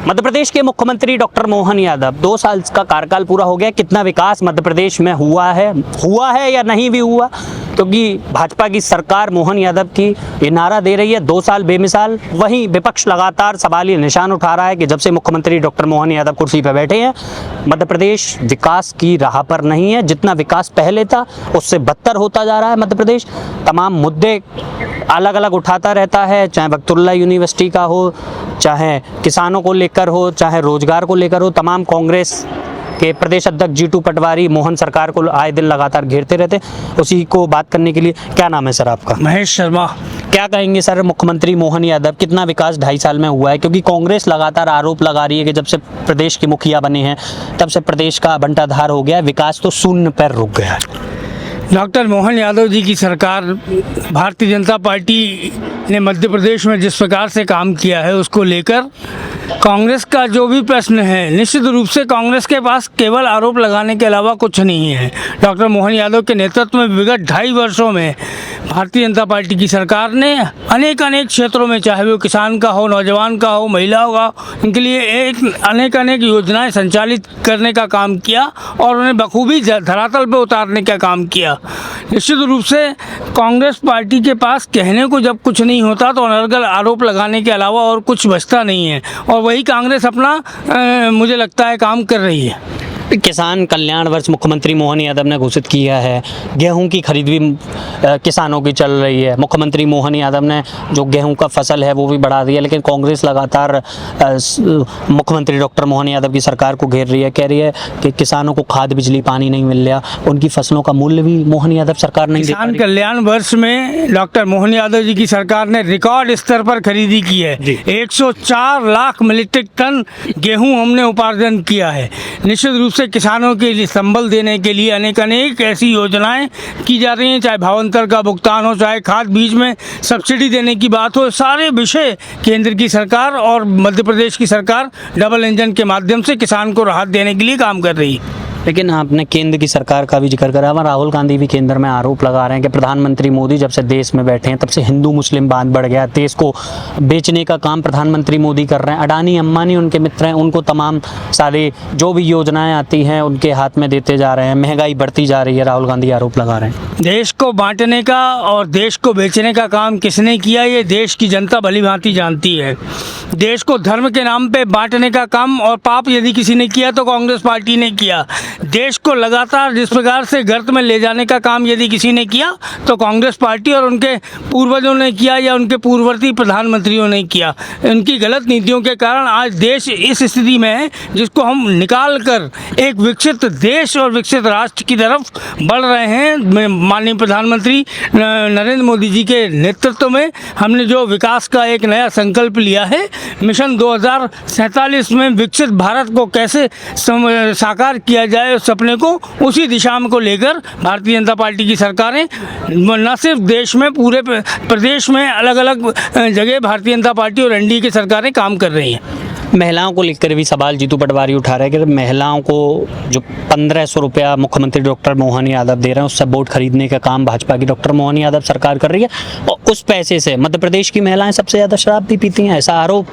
मध्य प्रदेश के मुख्यमंत्री डॉक्टर मोहन यादव 2 साल का कार्यकाल पूरा हो गया। कितना विकास मध्य प्रदेश में हुआ है या नहीं भी हुआ, क्योंकि भाजपा की सरकार मोहन यादव की ये नारा दे रही है 2 साल बेमिसाल। वहीं विपक्ष लगातार सवालिया निशान उठा रहा है कि जब से मुख्यमंत्री डॉक्टर मोहन यादव कुर्सी पर बैठे हैं मध्य प्रदेश विकास की राह पर नहीं है। जितना विकास पहले था उससे बदतर होता जा रहा है मध्य प्रदेश। तमाम मुद्दे अलग अलग उठाता रहता है, चाहे बख्तुल्ला यूनिवर्सिटी का हो, चाहे किसानों को लेकर हो, चाहे रोजगार को लेकर हो। तमाम कांग्रेस के प्रदेश अध्यक्ष जीतू पटवारी मोहन सरकार को आए दिन लगातार घेरते रहते। उसी को बात करने के लिए, क्या नाम है सर आपका? महेश शर्मा। क्या कहेंगे सर, मुख्यमंत्री मोहन यादव कितना विकास 2.5 साल में हुआ है? क्योंकि कांग्रेस लगातार आरोप लगा रही है कि जब से प्रदेश के मुखिया बने हैं तब से प्रदेश का बंटाधार हो गया है, विकास तो शून्य पर रुक गया है। डॉक्टर मोहन यादव जी की सरकार, भारतीय जनता पार्टी ने मध्य प्रदेश में जिस प्रकार से काम किया है उसको लेकर कांग्रेस का जो भी प्रश्न है, निश्चित रूप से कांग्रेस के पास केवल आरोप लगाने के अलावा कुछ नहीं है। डॉक्टर मोहन यादव के नेतृत्व में विगत 2.5 वर्षों में भारतीय जनता पार्टी की सरकार ने अनेक क्षेत्रों में, चाहे वो किसान का हो, नौजवान का हो, महिलाओं का हो, इनके लिए अनेक योजनाएं संचालित करने का काम किया और उन्हें बखूबी धरातल पर उतारने का काम किया। निश्चित रूप से कांग्रेस पार्टी के पास कहने को जब कुछ नहीं होता तो अनर्गल आरोप लगाने के अलावा और कुछ बचता नहीं है, और वही कांग्रेस अपना मुझे लगता है काम कर रही है। किसान कल्याण वर्ष मुख्यमंत्री मोहन यादव ने घोषित किया है। गेहूं की खरीद भी किसानों की चल रही है। मुख्यमंत्री मोहन यादव ने जो गेहूं का फसल है वो भी बढ़ा दी है, लेकिन कांग्रेस लगातार मुख्यमंत्री डॉक्टर मोहन यादव की सरकार को घेर रही है। कह रही है कि किसानों को खाद बिजली पानी नहीं मिल रहा, उनकी फसलों का मूल्य भी मोहन यादव सरकार नहीं दे पा रही। किसान कल्याण वर्ष में डॉक्टर मोहन यादव जी की सरकार ने रिकॉर्ड स्तर पर खरीदी की है। 104 लाख मीट्रिक टन गेहूं हमने उपार्जन किया है। निश्चित रूप से किसानों के लिए संबल देने के लिए अनेक ऐसी योजनाएं की जा रही हैं, चाहे भावांतर का भुगतान हो, चाहे खाद बीज में सब्सिडी देने की बात हो। सारे विषय केंद्र की सरकार और मध्य प्रदेश की सरकार डबल इंजन के माध्यम से किसान को राहत देने के लिए काम कर रही है। लेकिन आपने केंद्र की सरकार का भी जिक्र करा। राहुल गांधी भी केंद्र में आरोप लगा रहे हैं कि प्रधानमंत्री मोदी जब से देश में बैठे हैं तब से हिंदू मुस्लिम बांध बढ़ गया। देश को बेचने का काम प्रधानमंत्री मोदी कर रहे हैं। अडानी अंबानी उनके मित्र हैं, उनको तमाम सारे जो भी योजनाएं आती हैं उनके हाथ में देते जा रहे हैं। महंगाई बढ़ती जा रही है, राहुल गांधी आरोप लगा रहे हैं। देश को बांटने का और देश को बेचने का काम किसने किया, ये देश की जनता भली भांति जानती है। देश को धर्म के नाम पे बांटने का काम और पाप यदि किसी ने किया तो कांग्रेस पार्टी ने किया। देश को लगातार जिस प्रकार से गर्त में ले जाने का काम यदि किसी ने किया तो कांग्रेस पार्टी और उनके पूर्वजों ने किया या उनके पूर्ववर्ती प्रधानमंत्रियों ने किया। उनकी गलत नीतियों के कारण आज देश इस स्थिति में है जिसको हम निकाल कर एक विकसित देश और विकसित राष्ट्र की तरफ बढ़ रहे हैं। माननीय प्रधानमंत्री नरेंद्र मोदी जी के नेतृत्व में हमने जो विकास का एक नया संकल्प लिया है, मिशन 2047 में विकसित भारत को कैसे साकार किया जाए, उस सपने को उसी दिशा में को लेकर भारतीय जनता पार्टी की सरकारें न सिर्फ देश में, पूरे प्रदेश में अलग अलग जगह भारतीय जनता पार्टी और एनडीए की सरकारें काम कर रही हैं। महिलाओं को लेकर भी सवाल जीतू पटवारी उठा रहे हैं कि महिलाओं को जो 1500 रुपया मुख्यमंत्री डॉक्टर मोहन यादव दे रहे हैं उससे वोट खरीदने का काम भाजपा की डॉक्टर मोहन यादव सरकार कर रही है, और उस पैसे से मध्य प्रदेश की महिलाएं सबसे ज़्यादा शराब भी पीती हैं। ऐसा आरोप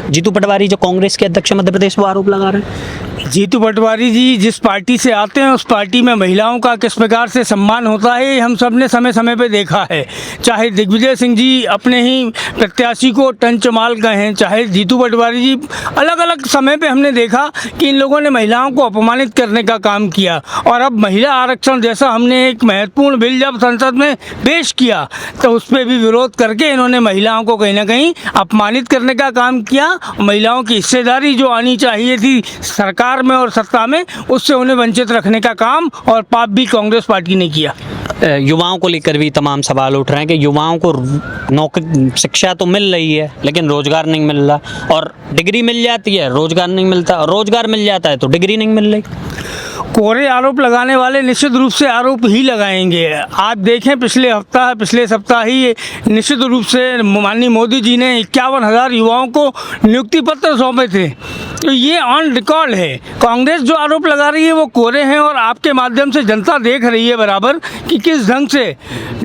जीतू पटवारी जो कांग्रेस के अध्यक्ष मध्य प्रदेश वो आरोप लगा रहे हैं। जीतू पटवारी जी जिस पार्टी से आते हैं उस पार्टी में महिलाओं का किस प्रकार से सम्मान होता है ये हम सब ने समय समय पे देखा है। चाहे दिग्विजय सिंह जी अपने ही प्रत्याशी को टंचमाल कहें, चाहे जीतू पटवारी जी, अलग अलग समय पे हमने देखा कि इन लोगों ने महिलाओं को अपमानित करने का काम किया। और अब महिला आरक्षण जैसा हमने एक महत्वपूर्ण बिल जब संसद में पेश किया तो उस पर भी विरोध करके इन्होंने महिलाओं को कहीं ना कहीं अपमानित करने का काम किया। महिलाओं की हिस्सेदारी जो आनी चाहिए थी सरकार में और सत्ता में, उससे उन्हें वंचित रखने का काम और पाप भी कांग्रेस पार्टी ने किया। युवाओं को लेकर भी तमाम सवाल उठ रहे हैं कि युवाओं को नौकरी शिक्षा तो मिल रही है लेकिन रोजगार नहीं मिल रहा, और डिग्री मिल जाती है रोजगार नहीं मिलता, और रोजगार मिल जाता है तो डिग्री नहीं मिल रही। कोरे आरोप लगाने वाले निश्चित रूप से आरोप ही लगाएंगे। आप देखें पिछले सप्ताह ही निश्चित रूप से माननीय मोदी जी ने 51,000 युवाओं को नियुक्ति पत्र सौंपे थे। तो ये ऑन रिकॉर्ड है। कांग्रेस जो आरोप लगा रही है वो कोरे हैं और आपके माध्यम से जनता देख रही है बराबर कि किस ढंग से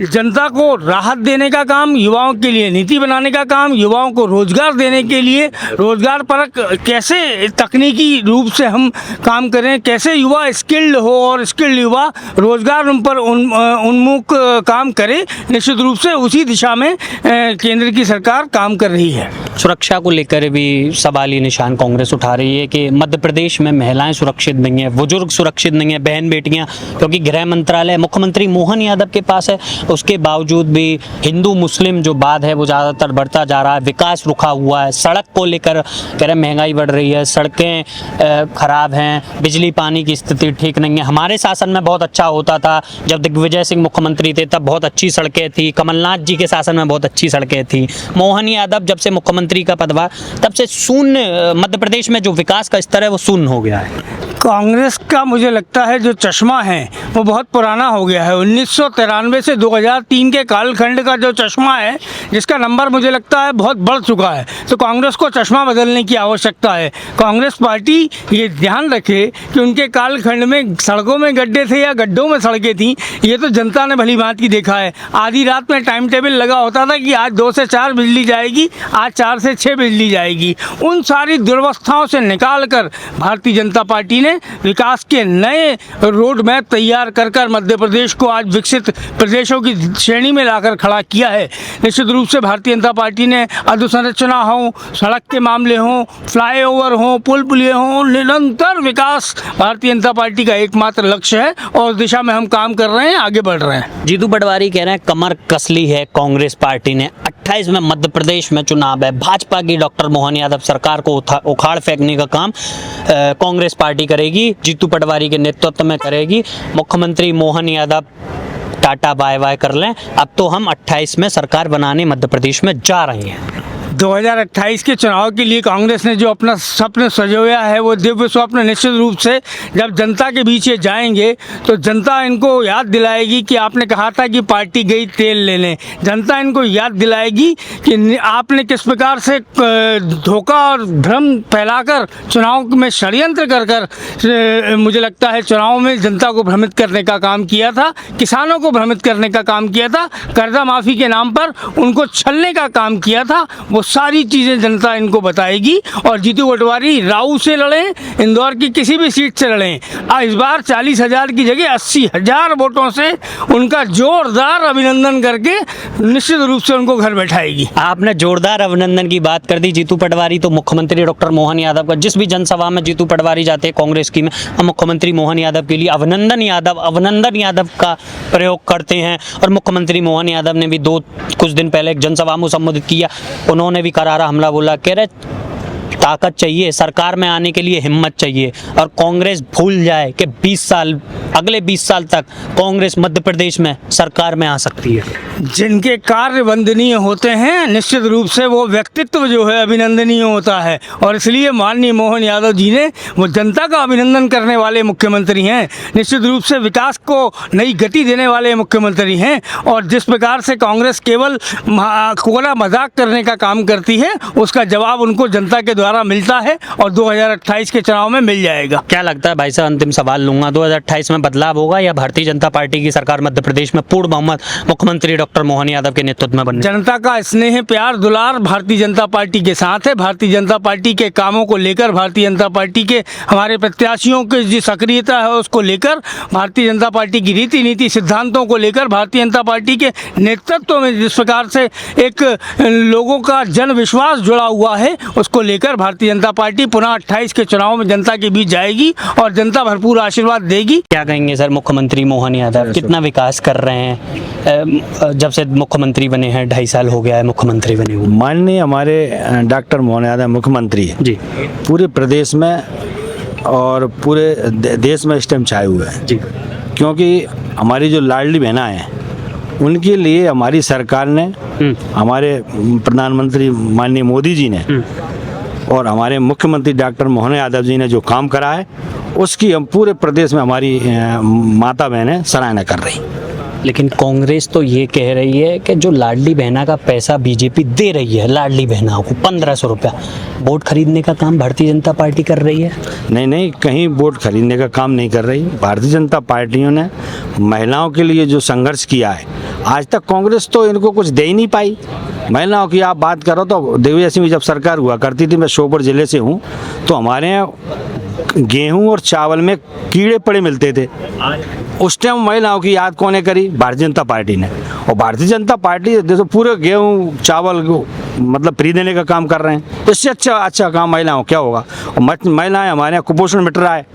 जनता को राहत देने का काम, युवाओं के लिए नीति बनाने का काम, युवाओं को रोजगार देने के लिए रोजगार परक कैसे तकनीकी रूप से हम काम करें, कैसे युवा स्किल्ड हो और स्किल्ड युवा रोजगार उन पर उन्मुख काम करे, निश्चित रूप से उसी दिशा में केंद्र की सरकार काम कर रही है। सुरक्षा को लेकर भी सवाली निशान कांग्रेस उठा रही है कि मध्य प्रदेश में महिलाएं सुरक्षित नहीं है, बुजुर्ग सुरक्षित नहीं है, बहन बेटियां, क्योंकि गृह मंत्रालय मुख्यमंत्री मोहन यादव के पास है, उसके बावजूद भी हिंदू मुस्लिम जो वाद है वो ज़्यादातर बढ़ता जा रहा है, विकास रुका हुआ है। सड़क को लेकर कह रहे महंगाई बढ़ रही है, सड़कें खराब हैं, बिजली पानी की स्थिति ठीक नहीं है। हमारे शासन में बहुत अच्छा होता था, जब दिग्विजय सिंह मुख्यमंत्री थे तब बहुत अच्छी सड़कें थी, कमलनाथ जी के शासन में बहुत अच्छी सड़कें थी। मोहन यादव जब से मुख्यमंत्री का पदभार तब से शून्य, मध्य प्रदेश में जो विकास का स्तर है वो शून्य हो गया है। कांग्रेस का मुझे लगता है जो चश्मा है वो बहुत पुराना हो गया है। 1993 से 2003 के कालखंड का जो चश्मा है, जिसका नंबर मुझे लगता है बहुत बढ़ चुका है, तो कांग्रेस को चश्मा बदलने की आवश्यकता है। कांग्रेस पार्टी ये ध्यान रखे कि उनके कालखंड में सड़कों में गड्ढे थे या गड्ढों में सड़कें थीं, ये तो जनता ने भली भांति देखा है। आधी रात में टाइम टेबल लगा होता था कि आज 2 से 4 बिजली जाएगी, आज 4 से 6 बिजली जाएगी। उन सारी दुर्वस्थाओं से निकाल कर भारतीय जनता पार्टी ने विकास के नए रोड मैप तैयार कर मध्य प्रदेश को आज विकसित प्रदेशों की श्रेणी में लाकर खड़ा किया है। निश्चित रूप से भारतीय जनता पार्टी ने अधोसंरचना हो, सड़क के मामले हों, फ्लाईओवर हों, पुल पुलिये हों, निरंतर विकास भारतीय जनता पार्टी का एकमात्र लक्ष्य है और उस दिशा में हम काम कर रहे हैं, आगे बढ़ रहे हैं। जीतू पटवारी कह रहे हैं कमर कस ली है कांग्रेस पार्टी ने। 28 में मध्य प्रदेश में चुनाव है, भाजपा की डॉक्टर मोहन यादव सरकार को उखाड़ फेंकने का काम कांग्रेस पार्टी करेगी, जीतू पटवारी के नेतृत्व में करेगी। मुख्यमंत्री Mohan Yadav tata bye bye कर लें, अब तो हम 28 में सरकार बनाने मध्य प्रदेश में जा रहे हैं। 2028 के चुनाव के लिए कांग्रेस ने जो अपना स्वप्न सजोया है वो दिव्य स्वप्न निश्चित रूप से जब जनता के बीच ये जाएंगे तो जनता इनको याद दिलाएगी कि आपने कहा था कि पार्टी गई तेल लेने। जनता इनको याद दिलाएगी कि आपने किस प्रकार से धोखा और भ्रम फैलाकर चुनाव में षड्यंत्र कर मुझे लगता है चुनाव में जनता को भ्रमित करने का काम किया था, किसानों को भ्रमित करने का काम किया था, कर्जा माफ़ी के नाम पर उनको छलने का काम किया था। वो सारी चीज़ें जनता इनको बताएगी और जीतू पटवारी राऊ से लड़ें, इंदौर की किसी भी सीट से लड़ें, इस बार 40,000 की जगह 80,000 वोटों से उनका जोरदार अभिनंदन करके निश्चित रूप से उनको घर बैठाएगी। आपने जोरदार अभिनंदन की बात कर दी। जीतू पटवारी तो मुख्यमंत्री डॉक्टर मोहन यादव का, जिस भी जनसभा में जीतू पटवारी जाते हैं कांग्रेस की में, हम मुख्यमंत्री मोहन यादव के लिए अभिनंदन यादव का प्रयोग करते हैं। और मुख्यमंत्री मोहन यादव ने भी कुछ दिन पहले एक जनसभा में संबोधित किया, उन्होंने भी करारा हमला बोला, कह रहे ताकत चाहिए, सरकार में आने के लिए हिम्मत चाहिए और कांग्रेस भूल जाए कि अगले 20 साल तक कांग्रेस मध्य प्रदेश में सरकार में आ सकती है। जिनके कार्य वंदनीय होते हैं निश्चित रूप से वो व्यक्तित्व जो है अभिनंदनीय होता है और इसलिए माननीय मोहन यादव जी ने वो जनता का अभिनंदन करने वाले मुख्यमंत्री हैं, निश्चित रूप से विकास को नई गति देने वाले मुख्यमंत्री हैं। और जिस प्रकार से कांग्रेस केवल कोरा मजाक करने का काम करती है उसका जवाब उनको जनता के द्वारा मिलता है और 2028 के चुनाव में मिल जाएगा। क्या लगता है भाई साहब, अंतिम सवाल लूंगा, 2028 में बदलाव होगा या भारतीय जनता पार्टी की सरकार मध्य प्रदेश में पूर्ण बहुमत मुख्यमंत्री डॉक्टर मोहन यादव के नेतृत्व में बने? जनता का स्नेह प्यार दुलार भारतीय जनता पार्टी के साथ है। भारतीय जनता पार्टी के कामों को लेकर, भारतीय जनता पार्टी के हमारे प्रत्याशियों की जो सक्रियता है उसको लेकर, भारतीय जनता पार्टी की रीति नीति सिद्धांतों को लेकर, भारतीय जनता पार्टी के नेतृत्व में जिस प्रकार से एक लोगों का जन विश्वास जुड़ा हुआ है उसको लेकर भारतीय जनता पार्टी पुनः 28 के चुनाव में जनता के बीच जाएगी और जनता भरपूर आशीर्वाद देगी। क्या कहेंगे सर, मुख्यमंत्री मोहन यादव कितना विकास कर रहे हैं? जब से मुख्यमंत्री बने हैं 2.5 साल हो गया है मुख्यमंत्री बने हुए। माननीय हमारे डॉक्टर मोहन यादव मुख्यमंत्री जी पूरे प्रदेश में और पूरे देश में इस टाइम छाए हुए हैं जी, क्योंकि हमारी जो लाडली बहना है उनके लिए हमारी सरकार ने, हमारे प्रधानमंत्री माननीय मोदी जी ने और हमारे मुख्यमंत्री डॉक्टर मोहन यादव जी ने जो काम करा है उसकी हम पूरे प्रदेश में हमारी माता बहनें सराहना कर रही। लेकिन कांग्रेस तो ये कह रही है कि जो लाडली बहना का पैसा बीजेपी दे रही है लाडली बहनाओं को 1500 रुपया, वोट खरीदने का काम भारतीय जनता पार्टी कर रही है। नहीं नहीं, कहीं वोट खरीदने का काम नहीं कर रही। भारतीय जनता पार्टियों ने महिलाओं के लिए जो संघर्ष किया है, आज तक कांग्रेस तो इनको कुछ दे ही नहीं पाई। महिलाओं की आप बात करो तो देवी सिंह जब सरकार हुआ करती थी, मैं श्योपुर जिले से हूँ, तो हमारे यहाँ गेहूं और चावल में कीड़े पड़े मिलते थे। उस टाइम महिलाओं की याद कौन ने करी? भारतीय जनता पार्टी ने। और भारतीय जनता पार्टी जैसे पूरे गेहूं चावल को मतलब फ्री देने का काम कर रहे हैं। इससे अच्छा काम महिलाओं क्या होगा? और महिलाएं हमारे यहाँ कुपोषण मिट रहा है।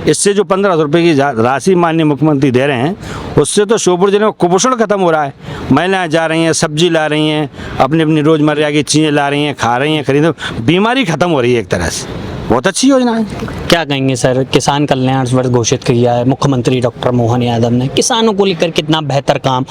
इससे जो 1500 रुपये की राशि माननीय मुख्यमंत्री दे रहे हैं, उससे तो श्योपुर जिले में कुपोषण खत्म हो रहा है। महिलाएं जा रही हैं, सब्जी ला रही हैं, अपनी अपनी रोजमर्रा की चीज़ें ला रही हैं, खा रही हैं, खरीद, बीमारी खत्म हो रही है एक तरह से। बहुत अच्छी योजना है। क्या कहेंगे सर, किसान कल्याण वर्ष घोषित किया है मुख्यमंत्री डॉक्टर मोहन यादव ने, किसानों को लेकर कितना बेहतर काम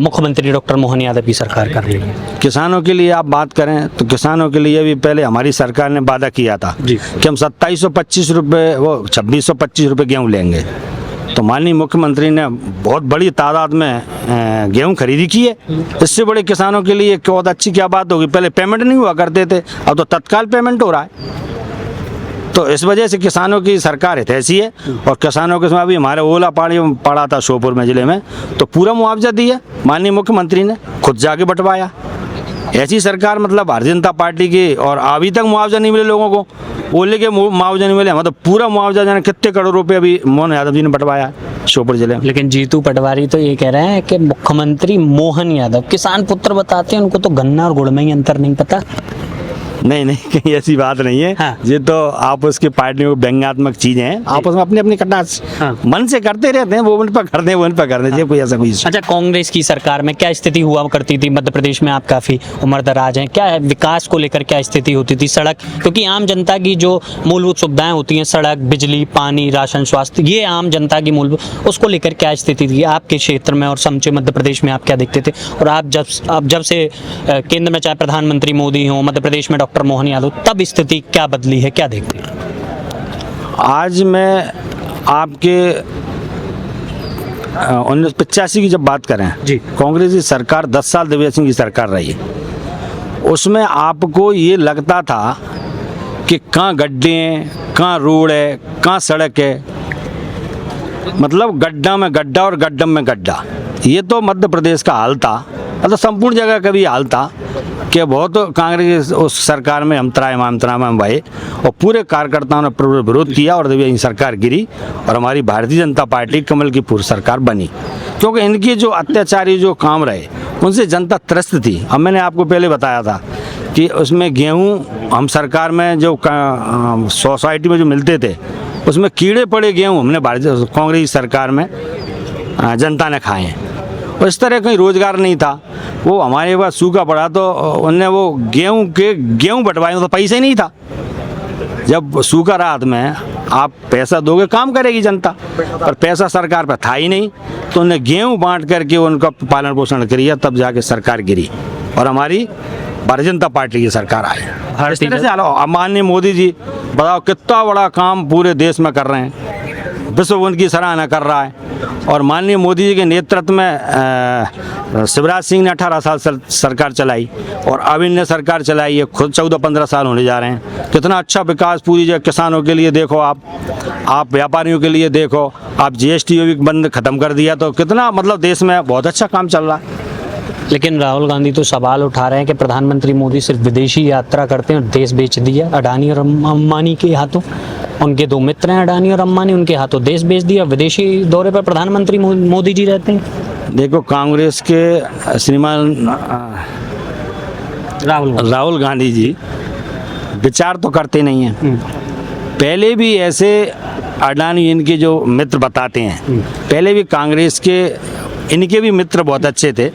मुख्यमंत्री डॉक्टर मोहन यादव की सरकार कर रही है? किसानों के लिए आप बात करें तो किसानों के लिए भी पहले हमारी सरकार ने वादा किया था जी कि हम 2725 रुपये, वो 2625 रुपये गेहूँ लेंगे। तो माननीय मुख्यमंत्री ने बहुत बड़ी तादाद में गेहूं खरीदी की है। इससे बड़े किसानों के लिए बहुत अच्छी क्या बात होगी। पहले पेमेंट नहीं हुआ करते थे, अब तो तत्काल पेमेंट हो रहा है। तो इस वजह से किसानों की सरकार हितैषी है। और किसानों के समय अभी हमारे ओला पानी पड़ा था श्योपुर में जिले में, तो पूरा मुआवजा दिया माननीय मुख्यमंत्री ने, खुद जाके बंटवाया। ऐसी सरकार मतलब भारतीय जनता पार्टी की। और अभी तक मुआवजा नहीं मिले लोगों को, ओले के मुआवजा नहीं मिले, मतलब पूरा मुआवजा जाने कितने करोड़ रुपए अभी मोहन यादव जी ने बंटवाया श्योपुर जिले में। लेकिन जीतू पटवारी तो ये कह रहे हैं कि मुख्यमंत्री मोहन यादव किसान पुत्र बताते हैं, उनको तो गन्ना और गुड़ में ही अंतर नहीं पता। नहीं नहीं, कहीं ऐसी बात नहीं है। हाँ। ये तो आपस की पार्टियों की व्यंग्यात्मक चीजें हैं, आपस में अपनी अपनी कटास हाँ। मन से करते रहते हैं। वो उन पर करते हैं, वो उन पर करते हैं। कोई ऐसा कोई अच्छा, कांग्रेस की सरकार में क्या स्थिति हुआ करती थी? मध्य प्रदेश में आप काफ़ी उम्रदराज हैं, क्या है विकास को लेकर क्या स्थिति होती थी? सड़क, क्योंकि आम जनता की जो मूलभूत सुविधाएं होती हैं, सड़क, बिजली, पानी, राशन, स्वास्थ्य, ये आम जनता की मूलभूत, उसको लेकर क्या स्थिति थी आपके क्षेत्र में और समूचे मध्य प्रदेश में? आप क्या देखते थे? और आप जब से केंद्र में चाहे प्रधानमंत्री मोदी हो, मध्य प्रदेश में डॉक्टर मोहन यादव, तब स्थिति क्या बदली है, क्या देखते हैं? आज मैं आपके 1985 की जब बात करें जी, कांग्रेस की सरकार 10 साल दिव्या सिंह की सरकार रही। उसमें आपको ये लगता था कि कहाँ गड्ढे हैं, कहाँ रोड है, कहाँ सड़क है, मतलब गड्ढा में गड्ढा और गड्ढम में गड्ढा। ये तो मध्य प्रदेश का हाल था, मतलब संपूर्ण जगह का भी हाल था कि बहुत कांग्रेस उस सरकार में हम त्राहिमाम भाई, और पूरे कार्यकर्ताओं ने विरोध किया और दिव्या सिंह सरकार गिरी और हमारी भारतीय जनता पार्टी कमल की पूर्व सरकार बनी। क्योंकि इनके जो अत्याचारी जो काम रहे उनसे जनता त्रस्त थी। अब मैंने आपको पहले बताया था कि उसमें गेहूँ हम सरकार में जो सोसाइटी में जो मिलते थे, उसमें कीड़े पड़े गेहूँ हमने भारतीय कांग्रेस सरकार में जनता ने खाए हैं। और इस तरह कहीं रोजगार नहीं था। वो हमारे पास सूखा पड़ा तो उनने वो गेहूं बंटवाए, तो पैसा ही नहीं था। जब सूखा रात में आप पैसा दोगे काम करेगी जनता, पर पैसा सरकार पर था ही नहीं, तो उन्हें गेहूं बांट करके उनका पालन पोषण किया, तब जाके सरकार गिरी और हमारी भारतीय जनता पार्टी की सरकार आई। इस तरह से माननीय मोदी जी बताओ कितना बड़ा काम पूरे देश में कर रहे हैं, विश्व उनकी सराहना कर रहा है। और माननीय मोदी जी के नेतृत्व में शिवराज सिंह ने 18 साल सरकार चलाई और अभी ने सरकार चलाई है, खुद 14-15 साल होने जा रहे हैं। कितना अच्छा विकास पूरी जगह किसानों के लिए देखो, आप व्यापारियों के लिए देखो, आप GST भी बंद खत्म कर दिया, तो कितना मतलब देश में बहुत अच्छा काम चल रहा है। लेकिन राहुल गांधी तो सवाल उठा रहे हैं कि प्रधानमंत्री मोदी सिर्फ विदेशी यात्रा करते हैं और देश बेच दिया अडानी और अंबानी के हाथों। उनके दो मित्र हैं अडानी और अंबानी, उनके हाथों देश बेच दिया, विदेशी दौरे पर प्रधानमंत्री मोदी जी रहते हैं। देखो कांग्रेस के श्रीमान राहुल गांधी जी विचार तो करते नहीं हैं। पहले भी ऐसे अडानी इनके जो मित्र बताते हैं, पहले भी कांग्रेस के इनके भी मित्र बहुत अच्छे थे।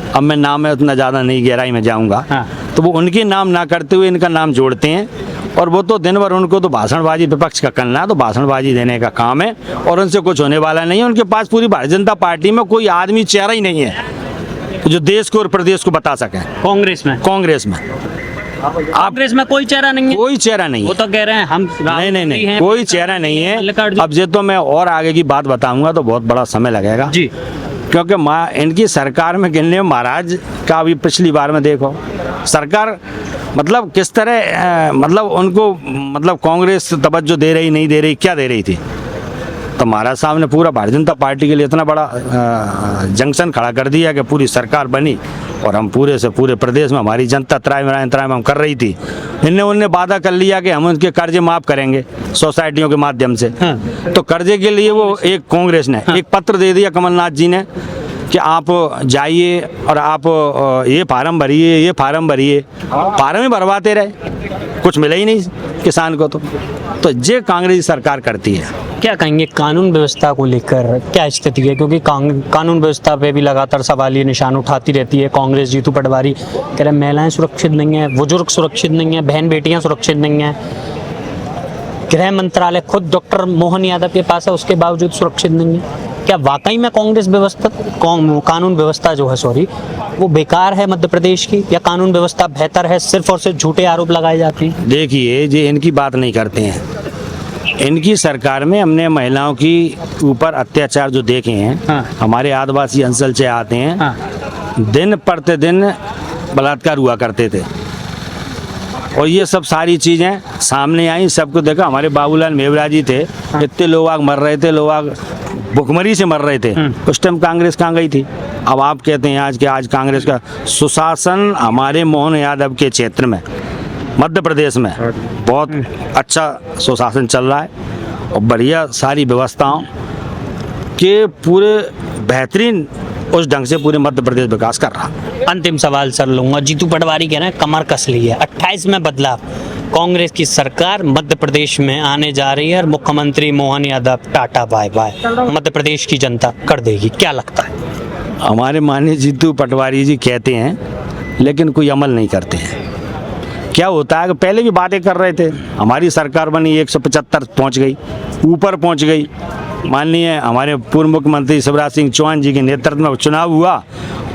अब मैं नाम में उतना ज़्यादा नहीं गहराई में जाऊंगा। हाँ। तो वो उनके नाम ना करते हुए इनका नाम जोड़ते हैं, और वो तो दिन भर उनको तो भाषणबाजी विपक्ष का करना है, तो भाषणबाजी देने का काम है और उनसे कुछ होने वाला नहीं है। उनके पास पूरी भारतीय जनता पार्टी में कोई आदमी चेहरा ही नहीं है जो देश को और प्रदेश को बता सके। कांग्रेस में कांग्रेस में कोई चेहरा नहीं है, कोई चेहरा नहीं है। वो तो कह रहे हैं हम नहीं कोई चेहरा नहीं है। अब ये तो मैं और आगे की बात बताऊंगा तो बहुत बड़ा समय लगेगा जी। क्योंकि इनकी सरकार में गिनने महाराज का अभी पिछली बार में देखो सरकार मतलब किस तरह मतलब उनको मतलब कांग्रेस तवज्जो दे रही नहीं दे रही, क्या दे रही थी। तो महाराज साहब ने पूरा भारतीय जनता पार्टी के लिए इतना बड़ा जंक्शन खड़ा कर दिया कि पूरी सरकार बनी और हम पूरे से पूरे प्रदेश में हमारी जनता त्राम कर रही थी। इनने उनने वादा कर लिया कि हम उनके कर्जे माफ़ करेंगे सोसाइटियों के माध्यम से। तो कर्जे के लिए वो एक कांग्रेस ने एक पत्र दे दिया कमलनाथ जी ने कि आप जाइए और आप ये फार्म भरिए, ये फार्म भरिए, फार्म ही भरवाते रहे, कुछ मिला ही नहीं किसान को। तो ये कांग्रेस सरकार करती है। क्या कहेंगे कानून व्यवस्था को लेकर क्या स्थिति है, क्योंकि कानून व्यवस्था पे भी लगातार सवालिया निशान उठाती रहती है कांग्रेस। जीतू पटवारी कह रहे महिलाएं सुरक्षित नहीं है, बुजुर्ग सुरक्षित नहीं है, बहन बेटियां सुरक्षित नहीं है। गृह मंत्रालय खुद डॉक्टर मोहन यादव के पास है, उसके बावजूद सुरक्षित नहीं है। क्या वाकई में कांग्रेस व्यवस्था कानून व्यवस्था जो है वो बेकार है मध्य प्रदेश की, या कानून व्यवस्था बेहतर है, सिर्फ और सिर्फ झूठे आरोप लगाए जाते हैं? देखिए ये इनकी बात नहीं करते हैं। इनकी सरकार में हमने महिलाओं की ऊपर अत्याचार जो देखे हैं, हमारे आदिवासी अंचल से आते हैं, दिन प्रतिदिन बलात्कार हुआ करते थे और ये सब सारी चीज़ें सामने आई, सबको देखा। हमारे बाबूलाल मेवरा जी थे, इतने लोग मर रहे थे, लोग भुखमरी से मर रहे थे, उस टाइम कांग्रेस कहाँ गई थी। अब आप कहते हैं आज कि आज कांग्रेस का सुशासन हमारे मोहन यादव के क्षेत्र में मध्य प्रदेश में बहुत अच्छा सुशासन चल रहा है और बढ़िया सारी व्यवस्थाओं के पूरे बेहतरीन उस ढंग से पूरे मध्य प्रदेश विकास कर रहा है। अंतिम सवाल सर लूंगा। जीतू पटवारी कह रहे हैं कमर कस ली है, 28 में बदलाव, कांग्रेस की सरकार मध्य प्रदेश में आने जा रही है और मुख्यमंत्री Mohan Yadav tata bye bye, Madhya Pradesh की जनता कर देगी, क्या लगता है? हमारे माननीय जीतू पटवारी जी कहते हैं लेकिन कोई अमल नहीं करते हैं। क्या होता है कि पहले भी बातें कर रहे थे, हमारी सरकार बनी 175 पहुंच गई, ऊपर पहुंच गई। माननीय हमारे पूर्व मुख्यमंत्री शिवराज सिंह चौहान जी के नेतृत्व में चुनाव हुआ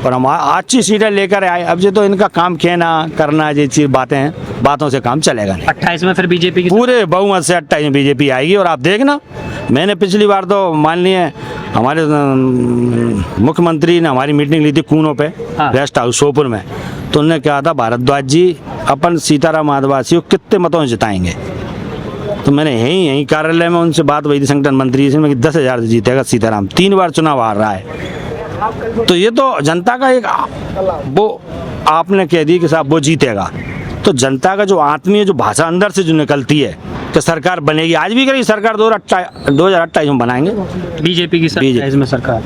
और हम अच्छी सीटें लेकर आए। अब ये तो इनका काम कहना करना ये चीज़ बातें हैं, बातों से काम चलेगा नहीं। 28 में फिर बीजेपी की पूरे बहुमत से 28 में बीजेपी आएगी। और आप देखना, मैंने पिछली बार तो माननीय हमारे मुख्यमंत्री ने हमारी मीटिंग ली थी कूनों पे, रेस्ट हाउस सोपुर में, तो उन्होंने कहा था भारद्वाज जी अपन सीताराम आदिवासी को कितने मतों से जिताएंगे। तो मैंने यहीं कार्यालय में उनसे बात हुई थी संगठन मंत्री से, मैं 10,000 से जीतेगा सीताराम, 3 बार चुनाव हार रहा है। तो ये तो जनता का एक वो आपने कह दी कि साहब वो जीतेगा, तो जनता का जो आत्मीय जो भाषा अंदर से जो निकलती है कि सरकार बनेगी, आज भी करेगी सरकार, 2028 में बनाएंगे बीजेपी की 27 में सरकार।